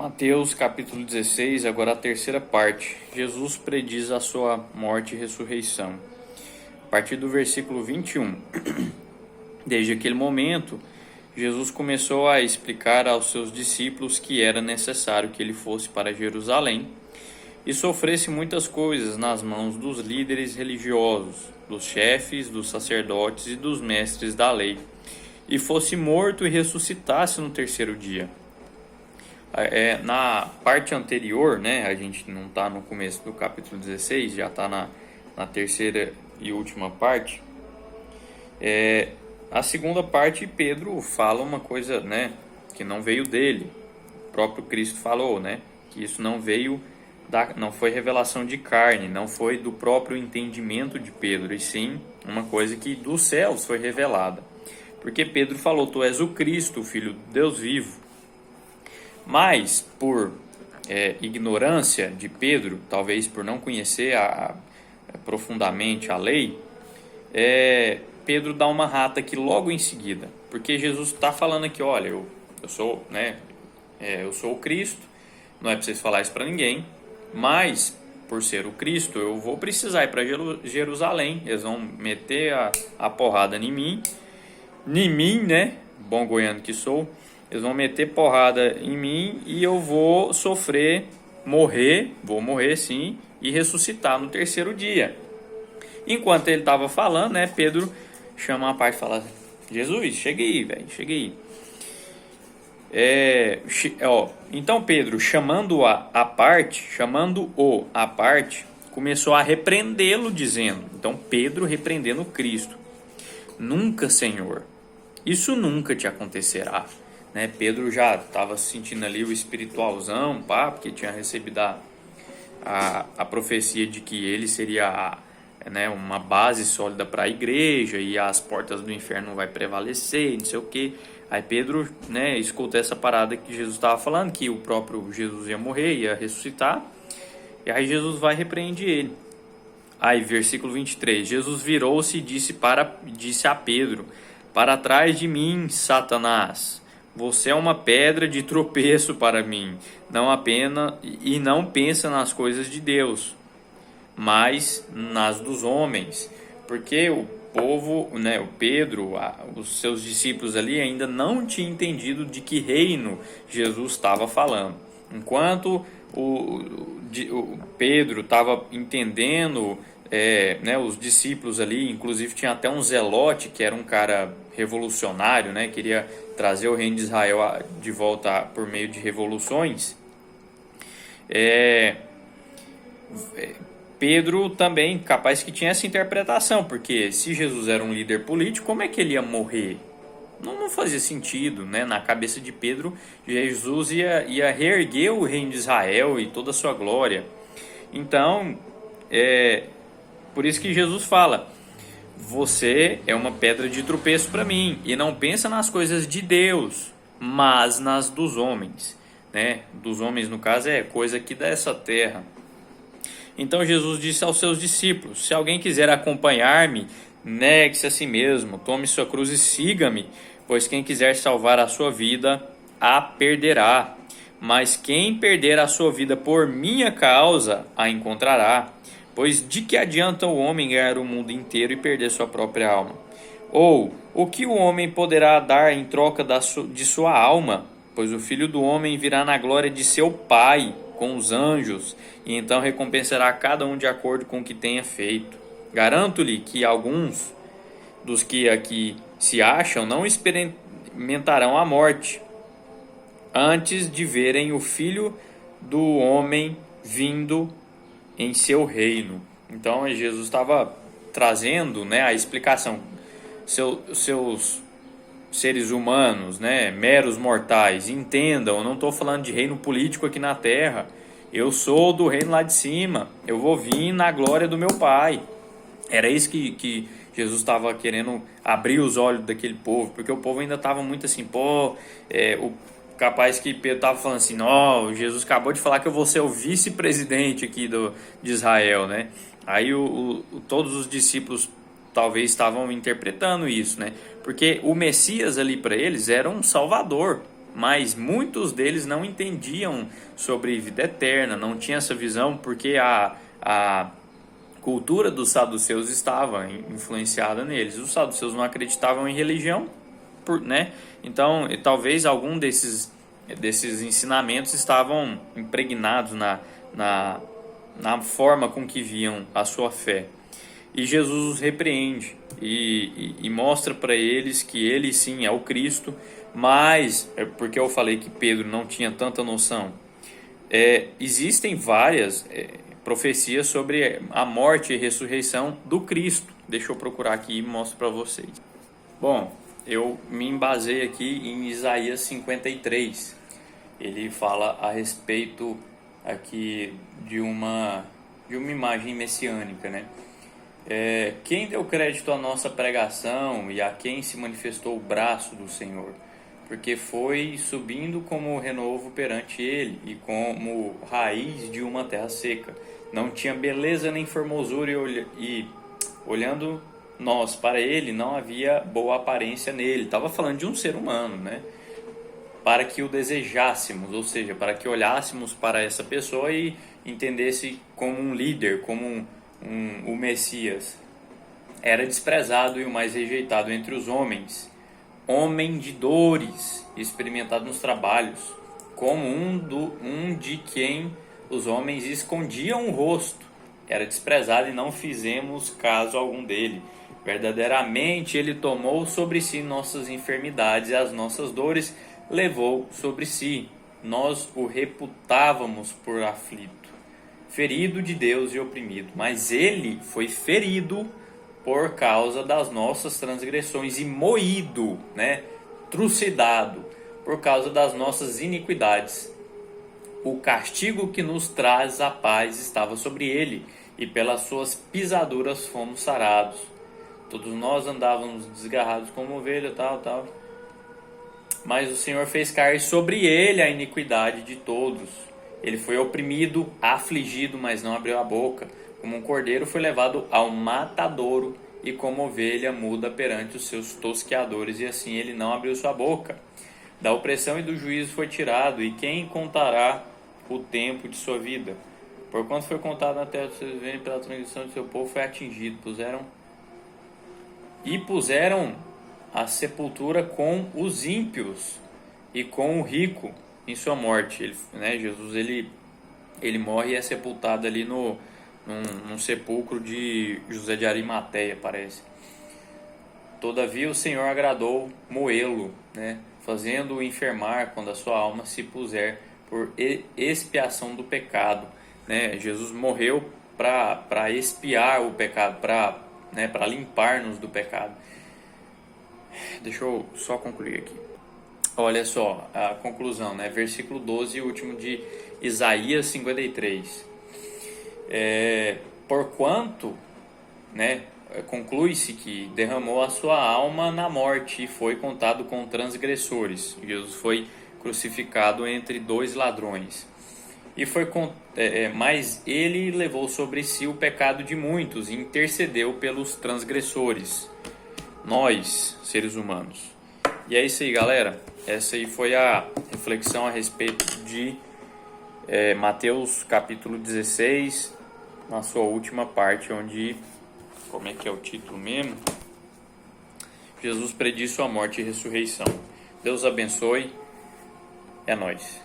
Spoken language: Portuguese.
Mateus capítulo 16, agora a terceira parte. Jesus prediz a sua morte e ressurreição. A partir do versículo 21. Desde aquele momento, Jesus começou a explicar aos seus discípulos que era necessário que ele fosse para Jerusalém e sofresse muitas coisas nas mãos dos líderes religiosos, dos chefes, dos sacerdotes e dos mestres da lei, e fosse morto e ressuscitasse no terceiro dia. Na parte anterior, né, a gente não está no começo do capítulo 16, já está na terceira e última parte. A segunda parte, Pedro fala uma coisa, né, que não veio dele. O próprio Cristo falou, né, que isso não foi revelação de carne, não foi do próprio entendimento de Pedro, e sim uma coisa que dos céus foi revelada. Porque Pedro falou: tu és o Cristo, o Filho de Deus vivo. Mas, por ignorância de Pedro, talvez por não conhecer profundamente a lei, Pedro dá uma rata aqui logo em seguida. Porque Jesus está falando aqui: olha, eu sou o Cristo, não é para vocês falar isso para ninguém, mas por ser o Cristo eu vou precisar ir para Jerusalém, eles vão meter a porrada em mim, né, bom goiano que sou. Eles vão meter porrada em mim e eu vou vou morrer sim, e ressuscitar no terceiro dia. Enquanto ele estava falando, né, Pedro chama a parte e fala: Jesus, chega aí, velho, chega aí. Então Pedro, chamando-o à parte, começou a repreendê-lo, dizendo, então Pedro repreendendo Cristo: nunca, Senhor, isso nunca te acontecerá. Né, Pedro já estava sentindo ali o espiritualzão, porque tinha recebido a profecia de que ele seria uma base sólida para a igreja e as portas do inferno não vai prevalecer, não sei o que. Aí Pedro, né, escuta essa parada que Jesus estava falando, que o próprio Jesus ia morrer, ia ressuscitar, e aí Jesus vai e repreende ele. Aí versículo 23, Jesus virou-se e disse a Pedro: para trás de mim, Satanás, você é uma pedra de tropeço para mim, não pensa nas coisas de Deus, mas nas dos homens. Porque o povo, né, o Pedro, os seus discípulos ali ainda não tinham entendido de que reino Jesus estava falando. Enquanto o Pedro estava entendendo, os discípulos ali, inclusive tinha até um zelote que era um cara revolucionário, né, queria trazer o reino de Israel de volta por meio de revoluções. Pedro também capaz que tinha essa interpretação, porque se Jesus era um líder político, como é que ele ia morrer? Não fazia sentido, né? Na cabeça de Pedro, Jesus ia reerguer o reino de Israel e toda a sua glória. Então, por isso que Jesus fala: você é uma pedra de tropeço para mim, e não pensa nas coisas de Deus, mas nas dos homens. Né? Dos homens, no caso, é coisa aqui dessa terra. Então Jesus disse aos seus discípulos: se alguém quiser acompanhar-me, negue-se a si mesmo, tome sua cruz e siga-me, pois quem quiser salvar a sua vida, a perderá. Mas quem perder a sua vida por minha causa, a encontrará. Pois de que adianta o homem ganhar o mundo inteiro e perder sua própria alma? Ou, o que o homem poderá dar em troca de sua alma? Pois o Filho do Homem virá na glória de seu Pai, com os anjos, e então recompensará cada um de acordo com o que tenha feito. Garanto-lhe que alguns dos que aqui se acham não experimentarão a morte, antes de verem o Filho do Homem vindo em seu reino. Então Jesus estava trazendo, né, a explicação. Seus seres humanos, né, meros mortais, entendam, eu não estou falando de reino político aqui na terra, eu sou do reino lá de cima, eu vou vir na glória do meu Pai. Era isso que Jesus estava querendo abrir os olhos daquele povo, porque o povo ainda estava muito assim, capaz que Pedro estava falando assim: não, Jesus acabou de falar que eu vou ser o vice-presidente aqui de Israel, né? Aí todos os discípulos talvez estavam interpretando isso, né? Porque o Messias ali para eles era um salvador, mas muitos deles não entendiam sobre vida eterna, não tinham essa visão, porque a cultura dos saduceus estava influenciada neles. Os saduceus não acreditavam em religião, né? Então, talvez algum desses ensinamentos estavam impregnados na forma com que viam a sua fé. E Jesus os repreende e mostra para eles que ele sim é o Cristo, mas, porque eu falei que Pedro não tinha tanta noção, existem várias profecias sobre a morte e ressurreição do Cristo. Deixa eu procurar aqui e mostro para vocês. Bom, eu me embasei aqui em Isaías 53. Ele fala a respeito aqui de uma imagem messiânica, né? Quem deu crédito à nossa pregação e a quem se manifestou o braço do Senhor? Porque foi subindo como renovo perante ele e como raiz de uma terra seca. Não tinha beleza nem formosura e olhando nós para ele, não havia boa aparência nele. Estava falando de um ser humano, né? Para que o desejássemos, ou seja, para que olhássemos para essa pessoa e entendesse como um líder, como o Messias. Era desprezado e o mais rejeitado entre os homens, homem de dores, experimentado nos trabalhos, como um de quem os homens escondiam o rosto. Era desprezado e não fizemos caso algum dele. Verdadeiramente ele tomou sobre si nossas enfermidades e as nossas dores levou sobre si. Nós o reputávamos por aflito, ferido de Deus e oprimido. Mas ele foi ferido por causa das nossas transgressões e moído, né? Trucidado por causa das nossas iniquidades. O castigo que nos traz a paz estava sobre ele, e pelas suas pisaduras fomos sarados. Todos nós andávamos desgarrados como ovelha, tal. Mas o Senhor fez cair sobre ele a iniquidade de todos. Ele foi oprimido, afligido, mas não abriu a boca. Como um cordeiro foi levado ao matadouro, e como ovelha muda perante os seus tosqueadores, e assim ele não abriu sua boca. Da opressão e do juízo foi tirado, e quem contará o tempo de sua vida? Porquanto foi contado na terra dos seus viventes, pela transgressão do seu povo foi atingido. Puseram a sepultura com os ímpios e com o rico em sua morte. Jesus ele morre e é sepultado ali num sepulcro de José de Arimateia, parece. Todavia o Senhor agradou moê-lo, né, fazendo-o enfermar quando a sua alma se puser por expiação do pecado. Né? Jesus morreu para expiar o pecado, para limpar-nos do pecado. Deixa eu só concluir aqui. Olha só a conclusão, né? Versículo 12, último de Isaías 53. Porquanto, né, conclui-se que derramou a sua alma na morte e foi contado com transgressores. Jesus foi crucificado entre dois ladrões. Mas ele levou sobre si o pecado de muitos e intercedeu pelos transgressores. Nós, seres humanos. E é isso aí, galera. Essa aí foi a reflexão a respeito de Mateus capítulo 16, na sua última parte, onde, como é que é o título mesmo? Jesus prediz sua morte e ressurreição. Deus abençoe. É nóis.